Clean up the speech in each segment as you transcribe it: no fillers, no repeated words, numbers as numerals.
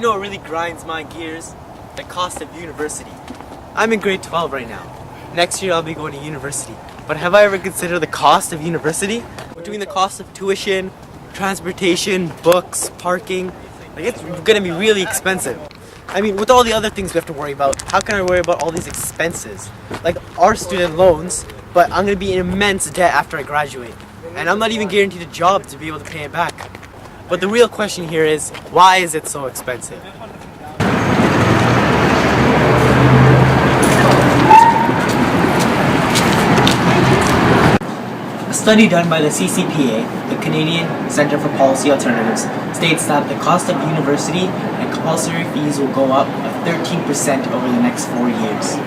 know what really grinds my gears? The cost of university. I'm in grade 12 right now. Next year I'll be going to university. But have I ever considered the cost of university? Between the cost of tuition, transportation, books, parking, it's gonna be really expensive. I mean, with all the other things we have to worry about, how can I worry about all these expenses? Like our student loans, but I'm gonna be in immense debt after I graduate. And I'm not even guaranteed a job to be able to pay it back. But the real question here is, why is it so expensive? A study done by the CCPA, the Canadian Centre for Policy Alternatives, states that the cost of university and compulsory fees will go up by 13% over the next 4 years.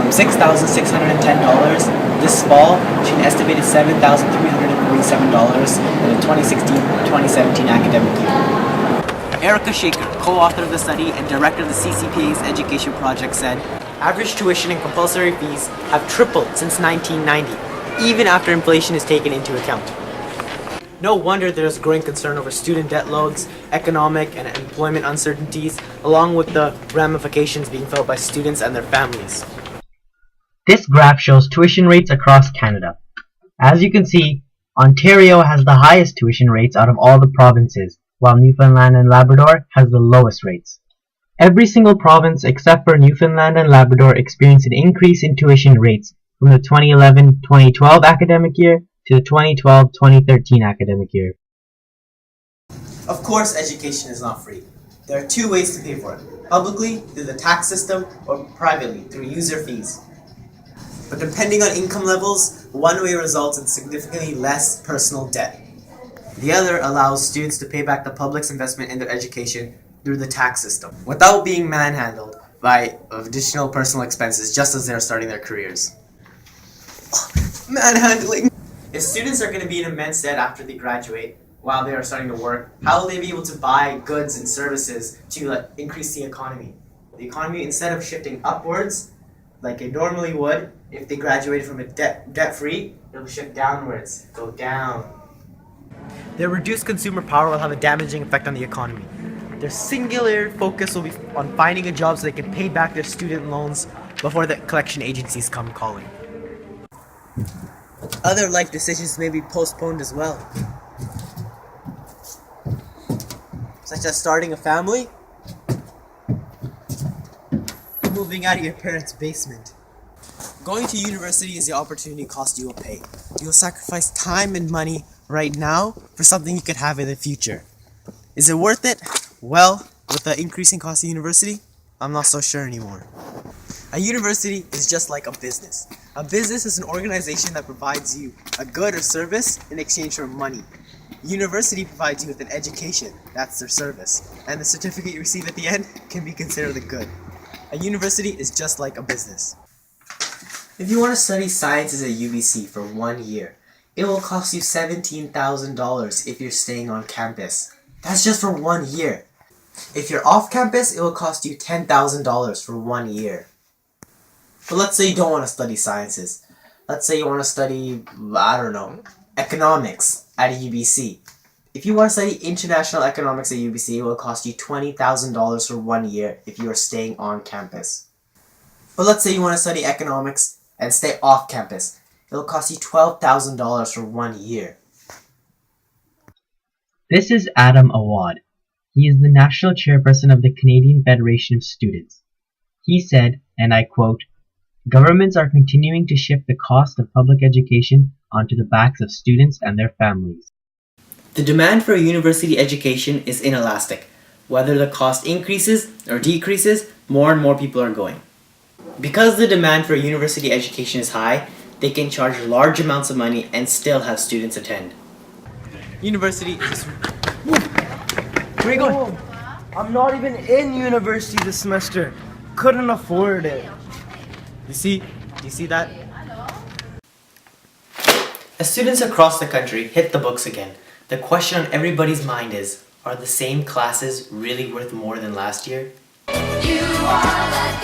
From $6,610 this fall to an estimated $7,347 in the 2016-2017 academic year. Erica Shaker, co-author of the study and director of the CCPA's education project, said, average tuition and compulsory fees have tripled since 1990, even after inflation is taken into account. No wonder there's growing concern over student debt loads, economic and employment uncertainties, along with the ramifications being felt by students and their families. This graph shows tuition rates across Canada. As you can see, Ontario has the highest tuition rates out of all the provinces, while Newfoundland and Labrador has the lowest rates. Every single province except for Newfoundland and Labrador experienced an increase in tuition rates from the 2011-2012 academic year to the 2012-2013 academic year. Of course, education is not free. There are two ways to pay for it: publicly through the tax system or privately through user fees. But depending on income levels, one way results in significantly less personal debt. The other allows students to pay back the public's investment in their education through the tax system, without being manhandled by additional personal expenses just as they're starting their careers. Manhandling! If students are going to be in immense debt after they graduate, while they are starting to work, how will they be able to buy goods and services to increase the economy? The economy, instead of shifting upwards, like it normally would, if they graduated from a debt-free, it'll shift downwards, go down. Their reduced consumer power will have a damaging effect on the economy. Their singular focus will be on finding a job so they can pay back their student loans before the collection agencies come calling. Other life decisions may be postponed as well, such as starting a family, moving out of your parents' basement. Going to university is the opportunity cost you will pay. You will sacrifice time and money right now for something you could have in the future. Is it worth it? Well, with the increasing cost of university, I'm not so sure anymore. A university is just like a business. A business is an organization that provides you a good or service in exchange for money. A university provides you with an education, that's their service, and the certificate you receive at the end can be considered a good. A university is just like a business. If you want to study sciences at UBC for 1 year, it will cost you $17,000 if you're staying on campus. That's just for 1 year. If you're off campus, it will cost you $10,000 for 1 year. But let's say you don't want to study sciences. Let's say you want to study, economics at UBC. If you want to study international economics at UBC, it will cost you $20,000 for 1 year if you are staying on campus. But let's say you want to study economics and stay off campus. It will cost you $12,000 for 1 year. This is Adam Awad. He is the national chairperson of the Canadian Federation of Students. He said, and I quote, "Governments are continuing to shift the cost of public education onto the backs of students and their families." The demand for a university education is inelastic. Whether the cost increases or decreases, more and more people are going. Because the demand for a university education is high, they can charge large amounts of money and still have students attend. University is... Where are you going? I'm not even in university this semester. Couldn't afford it. You see that? As students across the country hit the books again, the question on everybody's mind is, are the same classes really worth more than last year? You are the